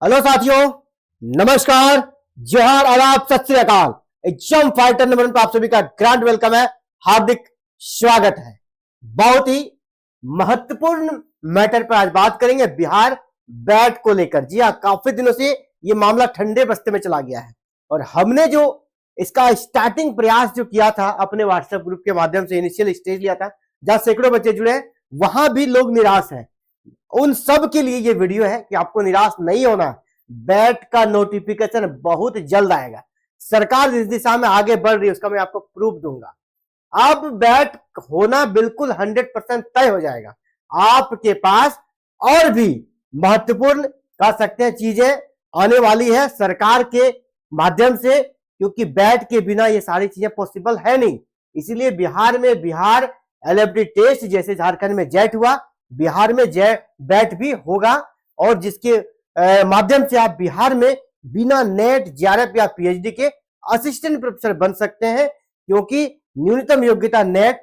Hello साथियों, नमस्कार, जोहार, आदाब, सत श्री अकाल। एग्जाम फाइटर नंबर 1 पर आप सभी का ग्रैंड वेलकम है, हार्दिक स्वागत है। बहुत ही महत्वपूर्ण मैटर पर आज बात करेंगे, बिहार बैट को लेकर। जी हाँ, काफी दिनों से ये मामला ठंडे बस्ते में चला गया है और हमने जो इसका स्टार्टिंग प्रयास जो किया था अपने व्हाट्सएप ग्रुप के माध्यम से, इनिशियल स्टेज लिया था जहां सैकड़ों बच्चे जुड़े हैं, वहां भी लोग निराश हैं। उन सब के लिए ये वीडियो है कि आपको निराश नहीं होना। बैट का नोटिफिकेशन बहुत जल्द आएगा। सरकार जिस दिशा में आगे बढ़ रही है उसका मैं आपको प्रूफ दूंगा। अब बैट होना बिल्कुल 100% तय हो जाएगा। आपके पास और भी महत्वपूर्ण कह सकते हैं चीजें आने वाली है सरकार के माध्यम से, क्योंकि बैट के बिना ये सारी चीजें पॉसिबल है नहीं। इसीलिए बिहार में बिहार एलएफडी टेस्ट जैसे झारखंड में जेट हुआ, बिहार में बैट भी होगा और जिसके माध्यम से आप बिहार में बिना नेट, जेआरएफ या पीएचडी के असिस्टेंट प्रोफेसर बन सकते हैं। क्योंकि न्यूनतम योग्यता नेट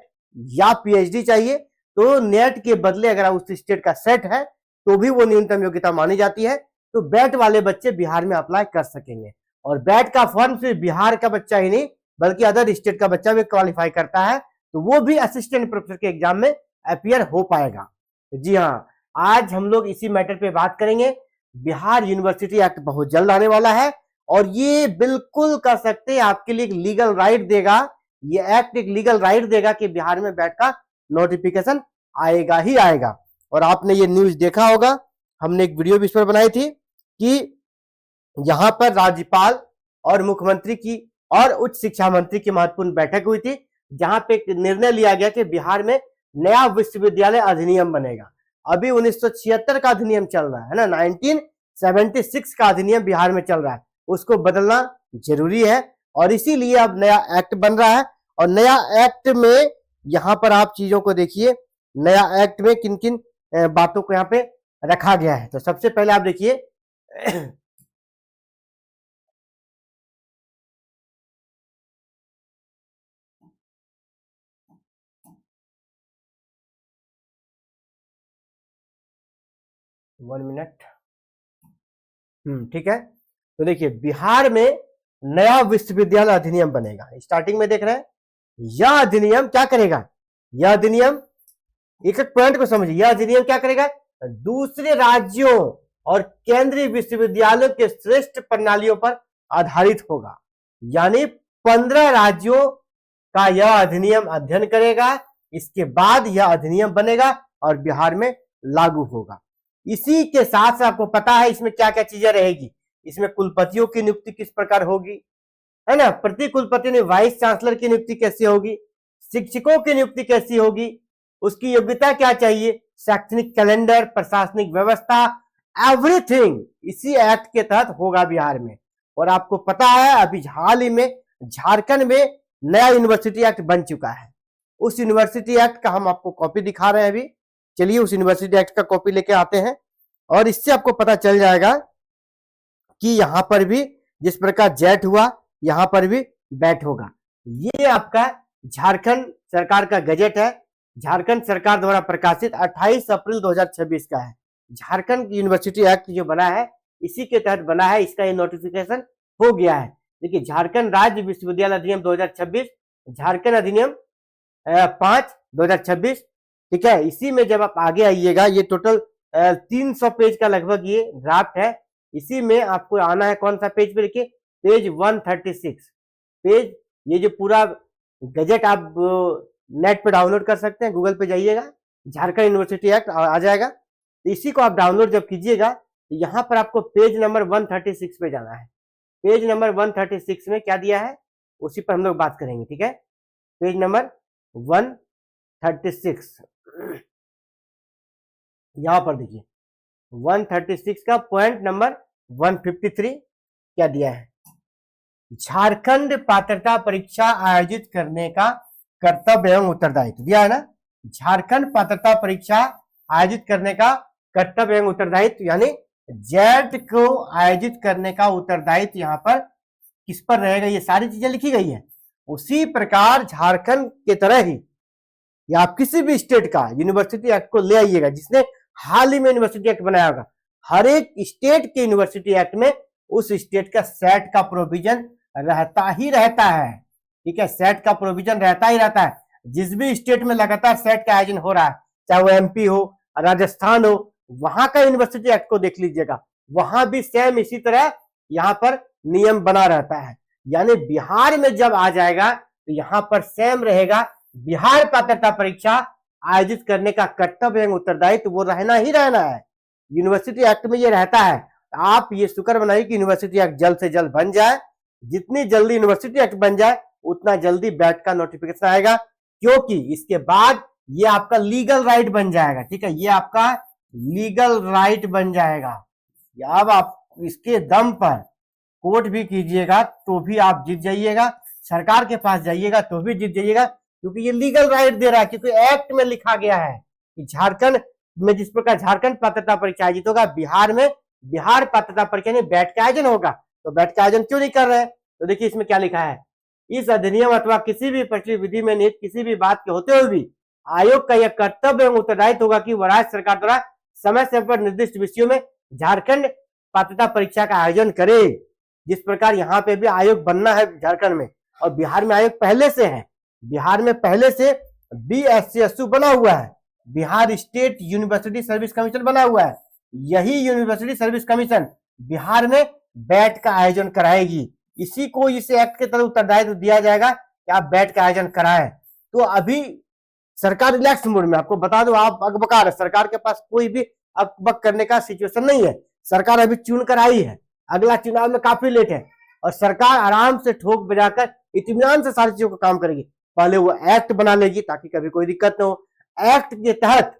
या पीएचडी चाहिए, तो नेट के बदले अगर उस स्टेट का सेट है तो भी वो न्यूनतम योग्यता मानी जाती है। तो बैट वाले बच्चे बिहार में अप्लाई कर सकेंगे और बैट का फॉर्म सिर्फ बिहार का बच्चा ही नहीं बल्कि अदर स्टेट का बच्चा भी क्वालिफाई करता है, तो वो भी असिस्टेंट प्रोफेसर के एग्जाम में अपियर हो पाएगा। जी हाँ, आज हम लोग इसी मैटर पे बात करेंगे। बिहार यूनिवर्सिटी एक्ट बहुत जल्द आने वाला है और ये बिल्कुल कर सकते हैं आपके लिए एक लीगल राइट देगा। ये एक्ट एक लीगल राइट देगा कि बिहार में बैट का नोटिफिकेशन आएगा ही आएगा। और आपने ये न्यूज देखा होगा, हमने एक वीडियो भी इस पर बनाई थी कि यहां पर राज्यपाल और मुख्यमंत्री की और उच्च शिक्षा मंत्री की महत्वपूर्ण बैठक हुई थी, जहां पे एक निर्णय लिया गया कि बिहार में नया विश्वविद्यालय अधिनियम बनेगा। अभी 1976 का अधिनियम चल रहा है ना, 1976 का अधिनियम बिहार में चल रहा है, उसको बदलना जरूरी है और इसीलिए अब नया एक्ट बन रहा है। और नया एक्ट में यहां पर आप चीजों को देखिए, नया एक्ट में किन किन बातों को यहाँ पे रखा गया है। तो सबसे पहले आप देखिए वन मिनट, ठीक है। तो देखिए, बिहार में नया विश्वविद्यालय अधिनियम बनेगा। स्टार्टिंग में देख रहे हैं, यह अधिनियम क्या करेगा, यह अधिनियम एक एक पॉइंट को समझिए। यह अधिनियम क्या करेगा, दूसरे राज्यों और केंद्रीय विश्वविद्यालयों के श्रेष्ठ प्रणालियों पर आधारित होगा। यानी 15 राज्यों का यह अधिनियम अध्ययन करेगा, इसके बाद यह अधिनियम बनेगा और बिहार में लागू होगा। इसी के साथ साथ आपको पता है इसमें क्या क्या चीजें रहेगी। इसमें कुलपतियों की नियुक्ति किस प्रकार होगी, है ना, प्रति कुलपति ने वाइस चांसलर की नियुक्ति कैसी होगी, शिक्षकों की नियुक्ति कैसी होगी, उसकी योग्यता क्या चाहिए, शैक्षणिक कैलेंडर, प्रशासनिक व्यवस्था, एवरीथिंग इसी एक्ट के तहत होगा बिहार में। और आपको पता है अभी हाल ही में झारखंड में नया यूनिवर्सिटी एक्ट बन चुका है। उस यूनिवर्सिटी एक्ट का हम आपको कॉपी दिखा रहे हैं अभी। चलिए उस यूनिवर्सिटी एक्ट का कॉपी लेके आते हैं और इससे आपको पता चल जाएगा कि यहां पर भी जिस प्रकार जेट हुआ यहां पर भी बैट होगा। ये आपका झारखंड सरकार का गजट है, झारखंड सरकार द्वारा प्रकाशित 28 अप्रैल 2026 का है। झारखंड यूनिवर्सिटी एक्ट जो बना है इसी के तहत बना है, इसका ये नोटिफिकेशन हो गया है। देखिए, झारखंड राज्य विश्वविद्यालय अधिनियम 2026, झारखंड अधिनियम 5/2026, ठीक है। इसी में जब आप आगे आइएगा, ये टोटल 300 पेज का लगभग ये ड्राफ्ट है। इसी में आपको आना है कौन सा पेज पे, देखिए पेज 136 पेज। ये जो पूरा गजट आप नेट पे डाउनलोड कर सकते हैं, गूगल पे जाइएगा, झारखंड यूनिवर्सिटी एक्ट आ जाएगा। तो इसी को आप डाउनलोड जब कीजिएगा तो यहाँ पर आपको पेज नंबर 136 पे जाना है। पेज नंबर 136 में क्या दिया है उसी पर हम लोग बात करेंगे, ठीक है। पेज नंबर 136 यहां पर देखिए 136 का पॉइंट नंबर 153 क्या दिया है, झारखंड पात्रता परीक्षा आयोजित करने का कर्तव्य एवं उत्तरदायित्व दिया है ना। झारखंड पात्रता परीक्षा आयोजित करने का कर्तव्य एवं उत्तरदायित्व, यानी जेट को आयोजित करने का उत्तरदायित्व यहाँ पर किस पर रहेगा, ये सारी चीजें लिखी गई है। उसी प्रकार झारखंड के तरह ही या आप किसी भी स्टेट का यूनिवर्सिटी एक्ट को ले आइएगा, जिसने हाल ही में यूनिवर्सिटी एक्ट बनाया होगा, हर एक स्टेट के यूनिवर्सिटी एक्ट में उस स्टेट का सेट का प्रोविजन रहता ही रहता है। ठीक है, सेट का प्रोविजन रहता ही रहता है। जिस भी स्टेट में लगातार सेट का आयोजन हो रहा है, चाहे वो एमपी हो, राजस्थान हो, वहां का यूनिवर्सिटी एक्ट को देख लीजिएगा, वहां भी सेम इसी तरह यहाँ पर नियम बना रहता है। यानी बिहार में जब आ जाएगा तो यहाँ पर सेम रहेगा, बिहार पात्रता परीक्षा आयोजित करने का कर्तव्य एवं उत्तरदायित्व वो रहना ही रहना है। यूनिवर्सिटी एक्ट में ये रहता है। आप ये शुक्र बनाइए कि यूनिवर्सिटी एक्ट जल्द से जल्द बन जाए। जितनी जल्दी यूनिवर्सिटी एक्ट बन जाए उतना जल्दी बैट का नोटिफिकेशन आएगा, क्योंकि इसके बाद ये आपका लीगल राइट बन जाएगा। ठीक है, ये आपका लीगल राइट बन जाएगा। अब आप इसके दम पर कोर्ट भी कीजिएगा तो भी आप जीत जाइएगा, सरकार के पास जाइएगा तो भी जीत जाइएगा, क्योंकि ये लीगल राइट दे रहा है। क्योंकि एक्ट में लिखा गया है कि झारखंड में जिस प्रकार झारखंड पात्रता परीक्षा आयोजित होगा, बिहार में बिहार पात्रता परीक्षा में बैट का आयोजन होगा। तो बैट का आयोजन क्यों नहीं कर रहे हैं? तो देखिए इसमें क्या लिखा है, इस अधिनियम अथवा किसी भी प्रचलित विधि में निहित किसी भी बात के होते हुए भी आयोग का यह कर्तव्य एवं उत्तरदायित्व होगा कि वह राज्य सरकार द्वारा समय समय पर निर्दिष्ट विषयों में झारखंड पात्रता परीक्षा का आयोजन करे। जिस प्रकार यहाँ पे भी आयोग बनना है झारखंड में, और बिहार में आयोग पहले से है। बिहार में पहले से BSCSU बना हुआ है, Bihar state university service commission बना हुआ है। यही यूनिवर्सिटी सर्विस कमीशन बिहार में बैट का आयोजन कराएगी। इसी को इस एक्ट के तहत उत्तरदायित्व दिया जाएगा कि आप बैट का आयोजन कराएं। तो अभी सरकार रिलैक्स मूड में, आपको बता दो, आप अकबकार है, सरकार के पास कोई भी अकबक करने का सिचुएशन नहीं है। सरकार अभी चुन कर आई है, अगला चुनाव में काफी लेट है, और सरकार आराम से ठोक बजाकर इत्मीनान से सारी चीजों का काम करेगी। पहले वो एक्ट बना लेगी ताकि कभी कोई दिक्कत न हो। एक्ट के तहत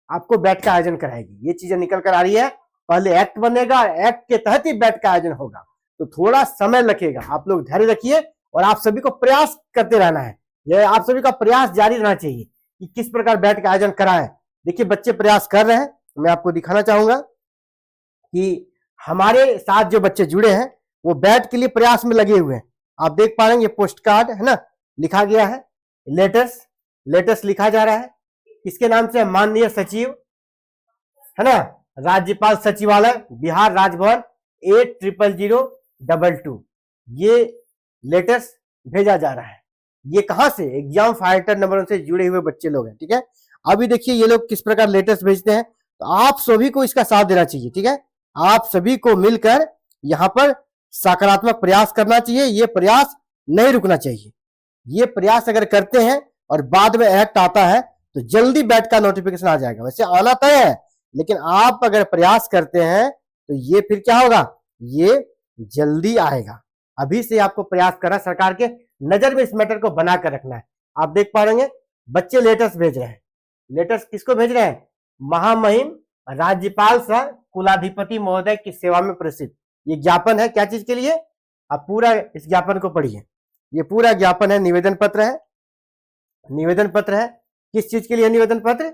आपको बैट का आयोजन कराएगी। ये चीजें निकल कर आ रही है, पहले एक्ट बनेगा, एक्ट के तहत ही बैट का आयोजन होगा। तो थोड़ा समय लगेगा, आप लोग धैर्य रखिए और आप सभी को प्रयास करते रहना है। यह आप सभी का प्रयास जारी रहना चाहिए कि किस प्रकार बैट का आयोजन कराएं। देखिए बच्चे प्रयास कर रहे हैं, मैं आपको दिखाना चाहूंगा कि हमारे साथ जो बच्चे जुड़े हैं वो बैट के लिए प्रयास में लगे हुए हैं। आप देख पा रहे हैं, ये पोस्ट कार्ड है ना, लिखा गया है लेटर्स लिखा जा रहा है। किसके नाम से? माननीय सचिव है ना, राज्यपाल सचिवालय, बिहार राजभवन 800022। ये लेटर्स भेजा जा रहा है। ये कहां से? एग्जाम फाइटर नंबर से जुड़े हुए बच्चे लोग हैं। ठीक है, अभी देखिए ये लोग किस प्रकार लेटर्स भेजते हैं। तो आप सभी को इसका साथ देना चाहिए। ठीक है, आप सभी को मिलकर यहां पर सकारात्मक प्रयास करना चाहिए। ये प्रयास नहीं रुकना चाहिए। ये प्रयास अगर करते हैं और बाद में एक्ट आता है तो जल्दी बैट का नोटिफिकेशन आ जाएगा। वैसे आना तय है, लेकिन आप अगर प्रयास करते हैं तो ये फिर क्या होगा, ये जल्दी आएगा। अभी से आपको प्रयास करना, सरकार के नजर में इस मैटर को बनाकर रखना है। आप देख पा रहे हैं बच्चे लेटर्स भेज रहे हैं। लेटर्स किसको भेज रहे हैं? महामहिम राज्यपाल सह कुलाधिपति महोदय की सेवा में प्रसिद्ध। ये ज्ञापन है, क्या चीज के लिए? आप पूरा इस ज्ञापन को पढ़िए। ये पूरा ज्ञापन है, निवेदन पत्र है। निवेदन पत्र है, किस चीज के लिए निवेदन पत्र?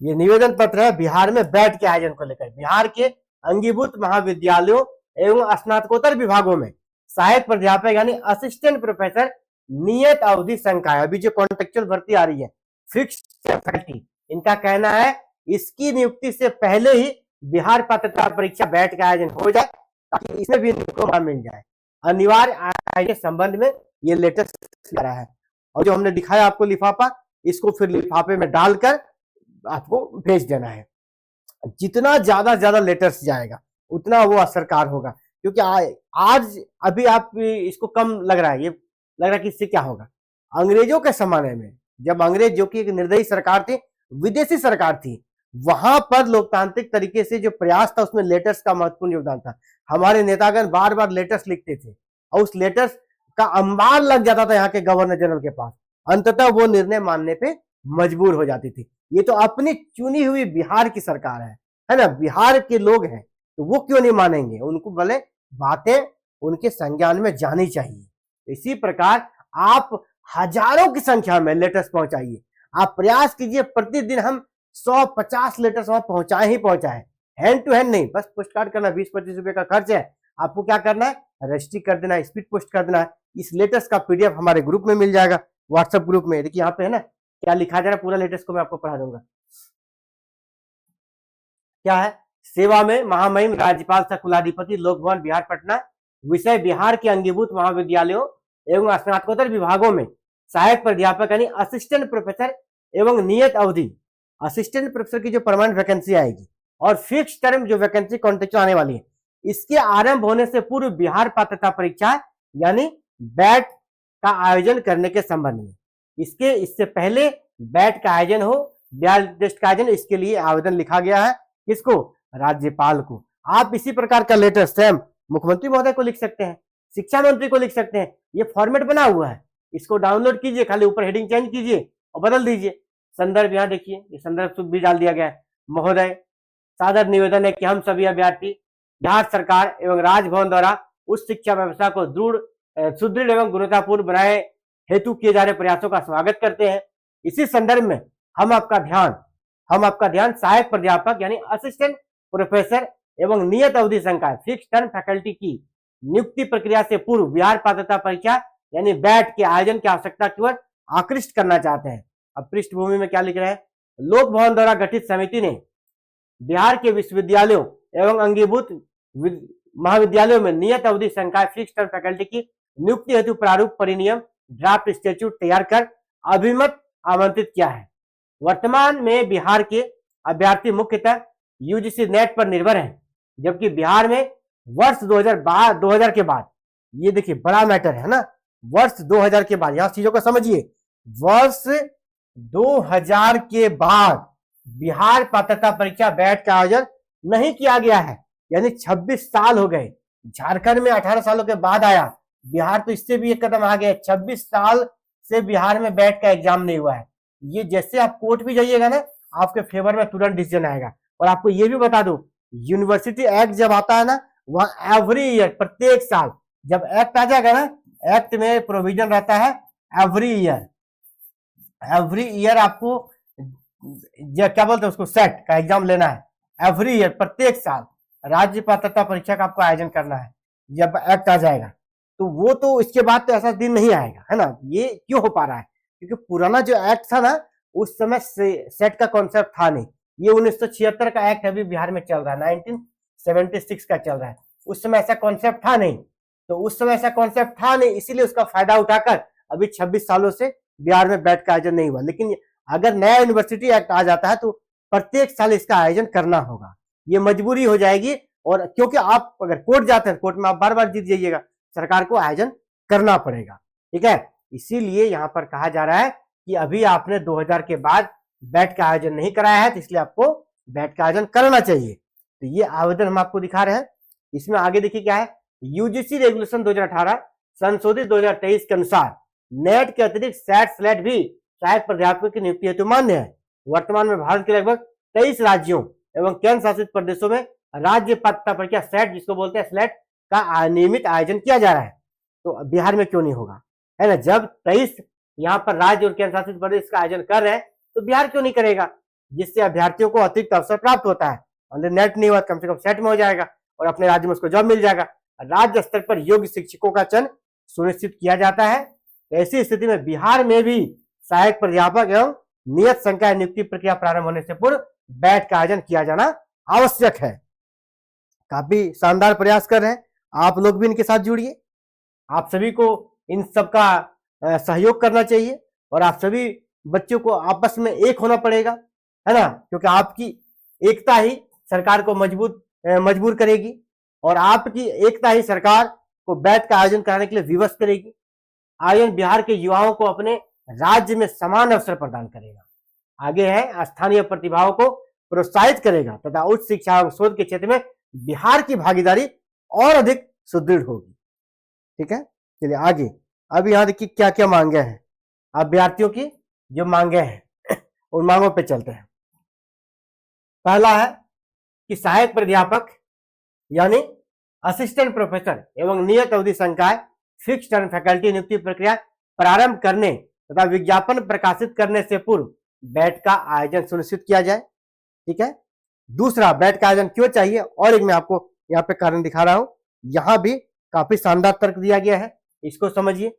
ये निवेदन पत्र है बिहार में बैट के आयोजन को लेकर। बिहार के अंगीभूत महाविद्यालयों एवं स्नातकोत्तर विभागों में सहायक प्राध्यापक यानी असिस्टेंट प्रोफेसर नियत अवधि संकाय, अभी जो कॉन्ट्रेक्चुअल भर्ती आ रही है, फिक्स्ड फैकल्टी, इनका कहना है इसकी नियुक्ति से पहले ही बिहार पात्रता परीक्षा बैट का आयोजन हो जाए ताकि इसमें भी इनको मिल जाए। अनिवार्य के संबंध में ये लेटेस्ट आ रहा है। और जो हमने दिखाया आपको लिफाफा, इसको फिर लिफाफे में डालकर आपको भेज देना है। जितना ज्यादा लेटर्स जाएगा उतना वो असरकार होगा। क्योंकि आज अभी आप इसको कम लग रहा है, ये लग रहा है कि इससे क्या होगा। अंग्रेजों के जमाने में, जब अंग्रेज जो कि एक निर्दयी सरकार थी, विदेशी सरकार थी, वहां पर लोकतांत्रिक तरीके से जो प्रयास था उसमें लेटर्स का महत्वपूर्ण योगदान था। हमारे नेतागण बार बार लेटर्स लिखते थे और उस लेटर्स का अंबार लग जाता था यहाँ के गवर्नर जनरल के पास। अंततः वो निर्णय मानने पे मजबूर हो जाती थी। ये तो अपनी चुनी हुई बिहार की सरकार है ना, बिहार के लोग हैं, तो वो क्यों नहीं मानेंगे? उनको भले बातें उनके संज्ञान में जानी चाहिए। इसी प्रकार आप हजारों की संख्या में लेटर्स पहुंचाइए। आप प्रयास कीजिए प्रतिदिन हम 150 लेटर्स वहां पहुंचाए, हैंड टू हैंड नहीं, बस पोस्ट कार्ड करना, 20-25 रुपए का खर्च है। आपको क्या करना है? रजिस्ट्री कर देना है, स्पीड पोस्ट कर देना है। इस लेटर्स का PDF हमारे ग्रुप में मिल जाएगा, व्हाट्सएप ग्रुप में। देखिए यहाँ पे है ना क्या लिखा जा रहा है, पूरा लेटर्स को मैं आपको पढ़ा दूंगा। क्या है, सेवा में महामहिम राज्यपाल सह कुलाधिपति लोक भवन बिहार पटना। विषय बिहार के अंगीभूत महाविद्यालयों एवं स्नातकोत्तर विभागों में सहायक प्राध्यापक यानी असिस्टेंट प्रोफेसर एवं नियत अवधि, असिस्टेंट प्रोफेसर की जो परमानेंट वैकेंसी आएगी और फिक्स टर्म जो वैकेंसी कॉन्ट्रेक्चुअल आने वाली है, इसके आरंभ होने से पूर्व बिहार पात्रता परीक्षा यानी बैट का आयोजन करने के संबंध में, इससे पहले बैट का आयोजन हो, ब्याज टेस्ट का आयोजन, इसके लिए आवेदन लिखा गया है किसको, राज्यपाल को। आप इसी प्रकार का लेटर स्वयं मुख्यमंत्री महोदय को लिख सकते हैं, शिक्षा मंत्री को लिख सकते हैं। ये फॉर्मेट बना हुआ है, इसको डाउनलोड कीजिए, खाली ऊपर हेडिंग चेंज कीजिए और बदल दीजिए। संदर्भ यहाँ देखिए, ये संदर्भ भी डाल दिया गया है। महोदय, सादर निवेदन है कि हम सभी अभ्यर्थी बिहार सरकार एवं राजभवन द्वारा उच्च शिक्षा व्यवस्था को सुदृढ़ एवं गुणवत्तापूर्ण बनाए हेतु किए जा रहे प्रयासों का स्वागत करते हैं। इसी संदर्भ में हम आपका ध्यान सहायक प्राध्यापक यानी असिस्टेंट प्रोफेसर एवं नियत अवधि संकाय फिक्स टर्म फैकल्टी की नियुक्ति प्रक्रिया से पूर्व बिहार पात्रता परीक्षा यानी बैट के आयोजन की आवश्यकता की ओर आकृष्ट करना चाहते हैं। अब पृष्ठभूमि में क्या लिख रहे हैं, लोक भवन द्वारा गठित समिति ने बिहार के विश्वविद्यालयों एवं अंगीभूत महाविद्यालयों में नियत अवधि संकाय फिक्स टर्म फैकल्टी की नियुक्ति हेतु प्रारूप परिनियम ड्राफ्ट स्टैट्यूट तैयार कर अभिमत आमंत्रित किया है। वर्तमान में बिहार के अभ्यर्थी मुख्यतः यूजीसी नेट पर निर्भर हैं, जबकि बिहार में वर्ष 2000 के बाद, ये देखिए बड़ा मैटर है ना, वर्ष 2000 के बाद, यहां चीजों को समझिए, वर्ष 2000 के बाद बिहार पात्रता परीक्षा बैट का आयोजन नहीं किया गया है, यानी 26 साल हो गए। झारखंड में 18 सालों के बाद आया, बिहार तो इससे भी एक कदम आ गया, 26 साल से बिहार में बैट का एग्जाम नहीं हुआ है। ये जैसे आप कोर्ट भी जाइएगा ना, आपके फेवर में तुरंत डिसीजन आएगा। और आपको ये भी बता दो, यूनिवर्सिटी एक्ट जब आता है ना, वहां एवरी ईयर, प्रत्येक साल जब एक्ट आ जाएगा ना, एक्ट में प्रोविजन रहता है एवरी ईयर आपको क्या बोलते हैं उसको, सेट का एग्जाम लेना है। एवरी ईयर, प्रत्येक साल राज्य पात्रता परीक्षा का आपको आयोजन करना है जब एक्ट आ जाएगा। तो वो तो इसके बाद तो ऐसा दिन नहीं आएगा, है ना। ये क्यों हो पा रहा है, क्योंकि पुराना जो एक्ट था ना, उस समय सेट का कॉन्सेप्ट था नहीं। ये 1976 का एक्ट अभी बिहार में चल रहा है, 1976 का चल रहा है। उस समय ऐसा कॉन्सेप्ट था नहीं, इसीलिए उसका फायदा उठाकर अभी 26 सालों से बिहार में बैट का आयोजन नहीं हुआ। लेकिन अगर नया यूनिवर्सिटी एक्ट आ जाता है तो प्रत्येक साल इसका आयोजन करना होगा, ये मजबूरी हो जाएगी। और क्योंकि आप अगर कोर्ट जाते हैं, कोर्ट में आप बार बार जीत जाइएगा, सरकार को आयोजन करना पड़ेगा, ठीक है। इसीलिए यहाँ पर कहा जा रहा है कि अभी आपने 2000 के बाद बैट का आयोजन नहीं कराया है, तो इसलिए आपको बैट का आयोजन करना चाहिए। तो ये आवेदन हम आपको दिखा रहे हैं। इसमें आगे देखिए क्या है, यूजीसी रेगुलेशन 2018 संशोधित 2023 के अनुसार नेट के अतिरिक्त सेट स्लेट भी सहायक प्राध्यापकों की नियुक्ति हेतु मान्य है। वर्तमान में भारत के लगभग 23 राज्यों एवं केंद्र शासित प्रदेशों में राज्य पात्रता परीक्षा सेट, जिसको बोलते हैं स्लेट, का नियमित आयोजन किया जा रहा है। तो बिहार में क्यों नहीं होगा, है ना। जब 23 यहाँ पर राज्य और केंद्र शासित प्रदेश का आयोजन कर रहे हैं, तो बिहार क्यों नहीं करेगा, जिससे अभ्यर्थियों को अतिरिक्त अवसर प्राप्त होता है। और नेट नहीं हुआ, कम से कम सेट में हो जाएगा और अपने राज्य में उसको जॉब मिल जाएगा। राज्य स्तर पर योग्य शिक्षकों का चयन सुनिश्चित किया जाता है। ऐसी स्थिति में बिहार में भी सहायक प्राध्यापक एवं नियत संकाय नियुक्ति प्रक्रिया प्रारंभ होने से पूर्व बैट का आयोजन किया जाना आवश्यक है। काफी शानदार प्रयास कर रहे हैं, आप लोग भी इनके साथ जुड़िए। आप सभी को इन सबका सहयोग करना चाहिए और आप सभी बच्चों को आपस में एक होना पड़ेगा, है ना, क्योंकि आपकी एकता ही सरकार को मजबूर करेगी और आपकी एकता ही सरकार को बैट का आयोजन कराने के लिए विवश करेगी। आयोजन बिहार के युवाओं को अपने राज्य में समान अवसर प्रदान करेगा। आगे है, स्थानीय प्रतिभाओं को प्रोत्साहित करेगा तथा उच्च शिक्षा और शोध के क्षेत्र में बिहार की भागीदारी और अधिक सुदृढ़ होगी। ठीक है, चलिए आगे। अब यहाँ देखिए क्या क्या मांगे हैं अभ्यर्थियों की, जो मांगे हैं उन मांगों पे चलते हैं। पहला है कि सहायक प्राध्यापक यानी असिस्टेंट प्रोफेसर एवं नियत अवधि संकाय फिक्स टर्म फैकल्टी नियुक्ति प्रक्रिया प्रारंभ करने तथा विज्ञापन प्रकाशित करने से पूर्व बैट का आयोजन सुनिश्चित किया जाए। ठीक है। दूसरा, बैट का आयोजन क्यों चाहिए, और एक मैं आपको यहाँ पे कारण दिखा रहा हूं। यहां भी काफी शानदार तर्क दिया गया है, इसको समझिए।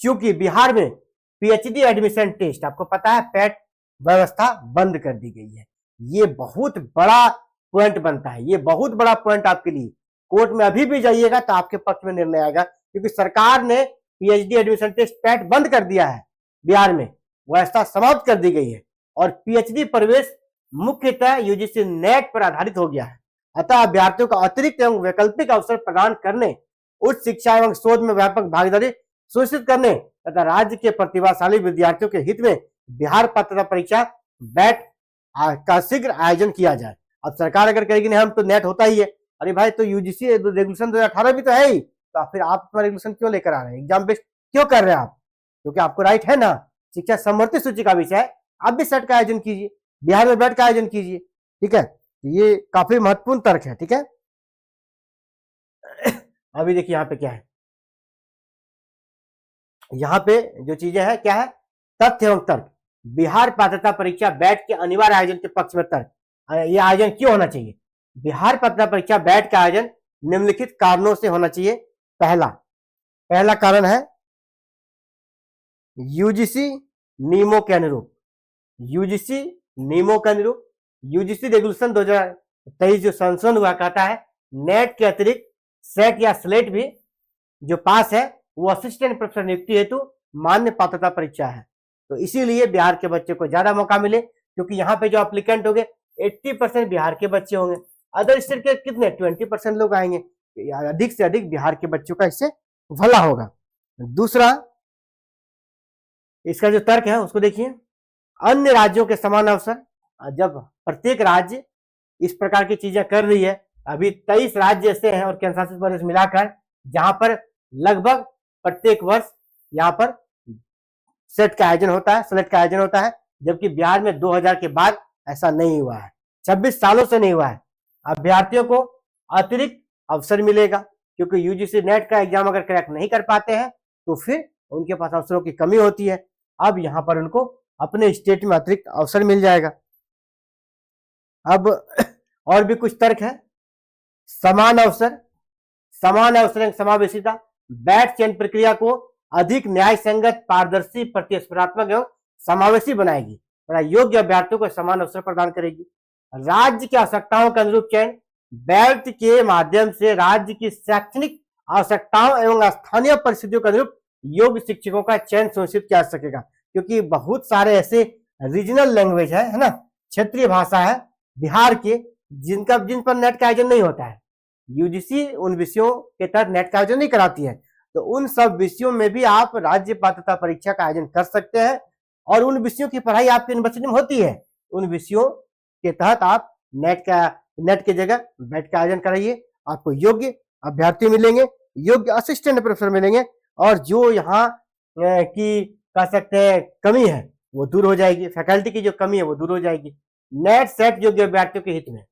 क्योंकि बिहार में पीएचडी एडमिशन टेस्ट, आपको पता है पैट व्यवस्था बंद कर दी गई है। ये बहुत बड़ा पॉइंट बनता है, ये बहुत बड़ा पॉइंट आपके लिए। कोर्ट में अभी भी जाइएगा तो आपके पक्ष में निर्णय आएगा, क्योंकि सरकार ने पीएचडी एडमिशन टेस्ट पैट बंद कर दिया है बिहार में, व्यवस्था समाप्त कर दी गई है और पीएचडी प्रवेश मुख्यतः यूजीसी नेट पर आधारित हो गया है। अतः अभ्यर्थियों को अतिरिक्त एवं वैकल्पिक अवसर प्रदान करने, उच्च शिक्षा एवं शोध में व्यापक भागीदारी सुनिश्चित करने तथा राज्य के प्रतिभाशाली विद्यार्थियों के हित में बिहार पात्रता परीक्षा बैट का शीघ्र आयोजन किया जाए। अब सरकार अगर कहेगी नहीं हम तो नेट होता ही है, अरे भाई तो यूजीसी रेगुलेशन 2018 भी तो है ही, तो फिर आप अपना रेगुलेशन क्यों लेकर आ रहे हैं, एग्जाम बेस्ड क्यों कर रहे हैं आप? क्योंकि आपको राइट है ना, शिक्षा समवर्ती सूची का विषय है, आप भी सेट का आयोजन कीजिए, बिहार में बैट का आयोजन कीजिए। ठीक है, ये काफी महत्वपूर्ण तर्क है। ठीक है, अभी देखिए यहाँ पे क्या है, यहाँ पे जो चीजें हैं क्या है, तथ्य एवं तर्क। बिहार पात्रता परीक्षा बैट के अनिवार्य आयोजन के पक्ष में तर्क। ये आयोजन क्यों होना चाहिए? बिहार पात्रता परीक्षा बैट का आयोजन निम्नलिखित कारणों से होना चाहिए। पहला कारण है यूजीसी नियमों के अनुरूप। यूजीसी नियमों के अनुरूप यूजीसी रेगुलेशन 2023 जो संशोधन हुआ कहता है नेट के अतिरिक्त सेट या स्लेट भी जो पास है वो असिस्टेंट प्रोफेसर नियुक्ति हेतु मान्य पात्रता परीक्षा है। तो इसीलिए बिहार के बच्चे को ज्यादा मौका मिले, क्योंकि यहाँ पे जो अप्लीकेंट होंगे 80% बिहार के बच्चे होंगे, अदर स्टेट के कितने 20% लोग आएंगे, अधिक से अधिक बिहार के बच्चों का इससे भला होगा। दूसरा इसका जो तर्क है उसको देखिए, अन्य राज्यों के समान अवसर। जब प्रत्येक राज्य इस प्रकार की चीजें कर रही है, अभी 23 राज्य ऐसे हैं और केंद्र शासित प्रदेश मिलाकर जहां पर लगभग प्रत्येक वर्ष यहाँ पर सेट का आयोजन होता है, सेलेक्ट का आयोजन होता है, जबकि बिहार में 2000 के बाद ऐसा नहीं हुआ है, 26 सालों से नहीं हुआ है। अभ्यर्थियों को अतिरिक्त अवसर मिलेगा, क्योंकि यूजीसी नेट का एग्जाम अगर क्रैक नहीं कर पाते हैं तो फिर उनके पास अवसरों की कमी होती है। अब यहाँ पर उनको अपने स्टेट में अतिरिक्त अवसर मिल जाएगा। अब और भी कुछ तर्क है, समान अवसर समावेशिता बैट चयन प्रक्रिया को अधिक न्याय संगत, पारदर्शी, प्रतिस्पर्धात्मक एवं समावेशी बनाएगी तथा योग्य अभ्यर्थियों को समान अवसर प्रदान करेगी। राज्य की आवश्यकताओं के अनुरूप चयन बैट के माध्यम से राज्य की शैक्षणिक आवश्यकताओं एवं स्थानीय परिस्थितियों के अनुरूप योग्य शिक्षकों का चयन सुनिश्चित किया जा सकेगा, क्योंकि बहुत सारे ऐसे रीजनल लैंग्वेज है ना, क्षेत्रीय भाषा है बिहार के जिन पर नेट का आयोजन नहीं होता है। यूजीसी उन विषयों के तहत नेट का आयोजन नहीं कराती है, तो उन सब विषयों में भी आप राज्य पात्रता परीक्षा का आयोजन कर सकते हैं और उन विषयों की पढ़ाई आपकी यूनिवर्सिटी में होती है, उन विषयों के तहत आप नेट की जगह बैट का आयोजन कराइए, आपको योग्य अभ्यर्थी मिलेंगे, योग्य असिस्टेंट प्रोफेसर मिलेंगे और जो यहाँ की कह सकते हैं कमी है वो दूर हो जाएगी, फैकल्टी की जो कमी है वो दूर हो जाएगी। नेट सेट योग्य अभ्यर्थियों के हित में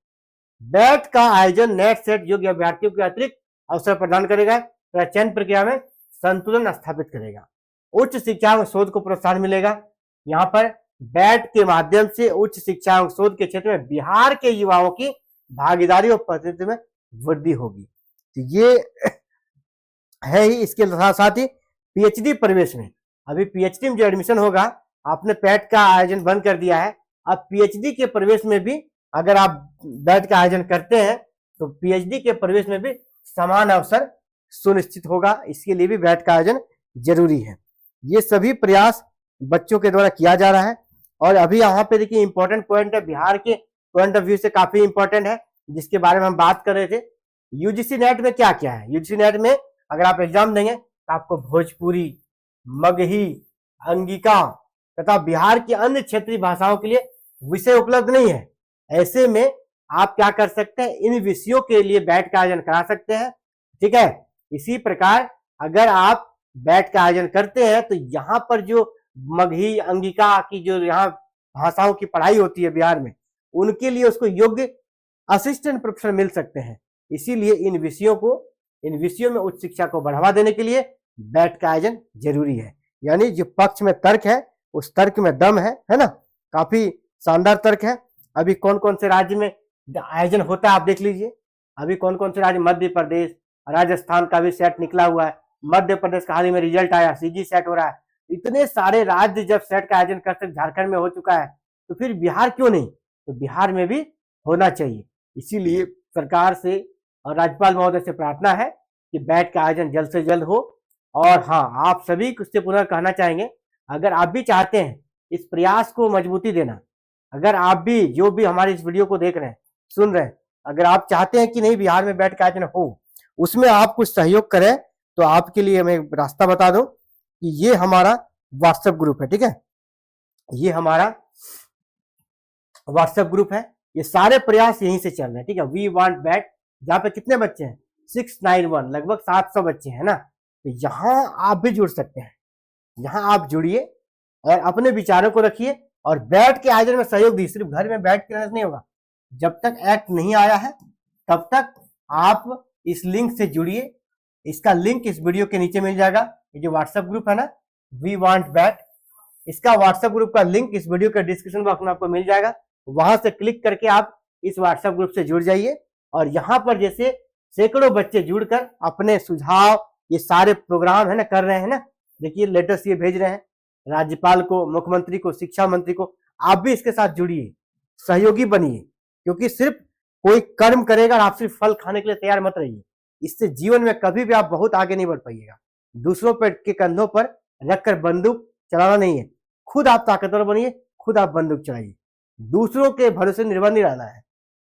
बैट का आयोजन नेट सेट योग्य अभ्यर्थियों के अतिरिक्त अवसर प्रदान करेगा तथा चयन प्रक्रिया में संतुलन स्थापित करेगा। उच्च शिक्षा एवं शोध को प्रोत्साहन मिलेगा। यहाँ पर बैट के माध्यम से उच्च शिक्षा एवं शोध के क्षेत्र में बिहार के युवाओं की भागीदारी और प्रतिनिधित्व में वृद्धि होगी। तो ये है ही। इसके साथ ही पीएचडी प्रवेश में, अभी पीएचडी में जो एडमिशन होगा, आपने पैट का आयोजन बंद कर दिया है, अब पीएचडी के प्रवेश में भी अगर आप बैट का आयोजन करते हैं तो पीएचडी के प्रवेश में भी समान अवसर सुनिश्चित होगा। इसके लिए भी बैट का आयोजन जरूरी है। ये सभी प्रयास बच्चों के द्वारा किया जा रहा है। और अभी यहाँ पे देखिए इंपॉर्टेंट पॉइंट है, बिहार के पॉइंट ऑफ व्यू से काफी इंपॉर्टेंट है, जिसके बारे में हम बात कर रहे थे। यूजीसी नेट में क्या क्या है? यूजीसी नेट में अगर आप एग्जाम देंगे तो आपको भोजपुरी, मगही, अंगिका तथा बिहार की अन्य क्षेत्रीय भाषाओं के लिए विषय उपलब्ध नहीं है। ऐसे में आप क्या कर सकते हैं, इन विषयों के लिए बैट का आयोजन करा सकते हैं। ठीक है, इसी प्रकार अगर आप बैट का आयोजन करते हैं तो यहाँ पर जो मगही, अंगिका की जो यहाँ भाषाओं की पढ़ाई होती है बिहार में, उनके लिए उसको योग्य असिस्टेंट प्रोफेसर मिल सकते हैं। इसीलिए इन विषयों में उच्च शिक्षा को बढ़ावा देने के लिए बैट का आयोजन जरूरी है। यानी जो पक्ष में तर्क है उस तर्क में दम है ना, काफी शानदार तर्क है। अभी कौन कौन से राज्य में आयोजन होता है आप देख लीजिए। अभी कौन कौन से राज्य, मध्य प्रदेश, राजस्थान का भी सेट निकला हुआ है, मध्य प्रदेश का हाल ही में रिजल्ट आया, सीजी सेट हो रहा है। इतने सारे राज्य जब सेट का आयोजन करते, झारखंड में हो चुका है, तो फिर बिहार क्यों नहीं? तो बिहार में भी होना चाहिए। इसीलिए सरकार से और राज्यपाल महोदय से प्रार्थना है कि बैट का आयोजन जल्द से जल्द हो। और हाँ, आप सभी से पुनः कहना चाहेंगे, अगर आप भी चाहते हैं इस प्रयास को मजबूती देना, अगर आप भी जो भी हमारे इस वीडियो को देख रहे हैं, सुन रहे हैं, अगर आप चाहते हैं कि नहीं बिहार में बैट का आयोजन हो, उसमें आप कुछ सहयोग करें, तो आपके लिए मैं रास्ता बता दूं कि ये हमारा व्हाट्सएप ग्रुप है। ठीक है, ये हमारा व्हाट्सएप ग्रुप है। ये सारे प्रयास यहीं से चल रहे हैं। ठीक है, वी वांट बैट, जहां पे कितने बच्चे हैं 691, लगभग 700 बच्चे हैं ना। तो यहाँ आप भी जुड़ सकते हैं, यहाँ आप जुड़िए और अपने विचारों को रखिए और बैट के आयोजन में सहयोग दीजिए। सिर्फ घर में बैठ के नहीं होगा, जब तक एक्ट नहीं आया है तब तक आप इस लिंक से जुड़िए। इसका लिंक इस वीडियो के नीचे मिल जाएगा। ये जो व्हाट्सएप ग्रुप है ना, वी वांट बैट, इसका व्हाट्सएप ग्रुप का लिंक इस वीडियो के डिस्क्रिप्शन बॉक्स में आपको मिल जाएगा। वहां से क्लिक करके आप इस व्हाट्सएप ग्रुप से जुड़ जाइए। और यहाँ पर जैसे सैकड़ों बच्चे जुड़कर अपने सुझाव, ये सारे प्रोग्राम है ना कर रहे हैं ना, देखिए लेटर्स ये भेज रहे हैं राज्यपाल को, मुख्यमंत्री को, शिक्षा मंत्री को। आप भी इसके साथ जुड़िए, सहयोगी बनिए, क्योंकि सिर्फ कोई कर्म करेगा और आप सिर्फ फल खाने के लिए तैयार मत रहिए। इससे जीवन में कभी भी आप बहुत आगे नहीं बढ़ पाइएगा। दूसरों पर के कंधों पर रखकर बंदूक चलाना नहीं है, खुद आप ताकतवर बनिए, खुद आप बंदूक चलाइए। दूसरों के भरोसे निर्भर नहीं रहना है,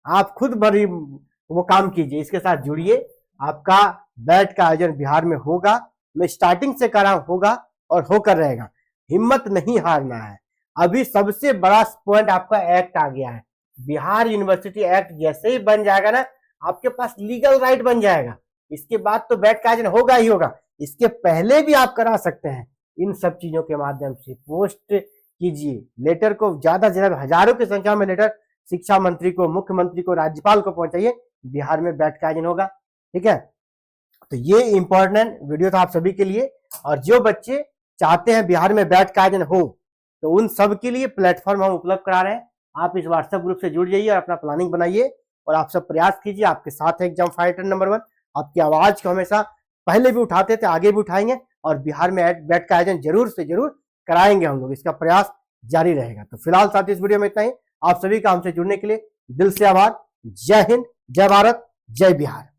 आप खुद बड़ी वो काम कीजिए। इसके साथ जुड़िए, आपका बैट का आयोजन बिहार में होगा। मैं स्टार्टिंग से कर रहा हूं, होगा और होकर रहेगा। हिम्मत नहीं हारना है। अभी सबसे बड़ा पॉइंट आपका एक्ट आ गया है। बिहार यूनिवर्सिटी एक्ट जैसे ही बन जाएगा ना, आपके पास लीगल राइट बन जाएगा। इसके बाद तो बैट का आयोजन होगा ही होगा। इसके पहले भी आप करा सकते हैं। इन सब चीजों के माध्यम से पोस्ट कीजिए, लेटर को ज्यादा से ज्यादा, हजारों की संख्या में लेटर शिक्षा मंत्री को, मुख्यमंत्री को, राज्यपाल को पहुंचाइए। बिहार में बैट का आयोजन होगा। ठीक है, तो ये इंपॉर्टेंट वीडियो था आप सभी के लिए। और जो बच्चे चाहते हैं बिहार में बैट का आयोजन हो, तो उन सब के लिए प्लेटफॉर्म हम उपलब्ध करा रहे हैं। आप इस व्हाट्सएप ग्रुप से जुड़ जाइए और अपना प्लानिंग बनाइए और आप सब प्रयास कीजिए। आपके साथ है एग्जाम फाइटर नंबर 1। आपकी आवाज को हमेशा पहले भी उठाते थे, आगे भी उठाएंगे और बिहार में बैट का आयोजन जरूर से जरूर कराएंगे हम लोग। इसका प्रयास जारी रहेगा। तो फिलहाल साथ इस वीडियो में इतना ही। आप सभी का हमसे जुड़ने के लिए दिल से आभार। जय हिंद, जय भारत, जय बिहार।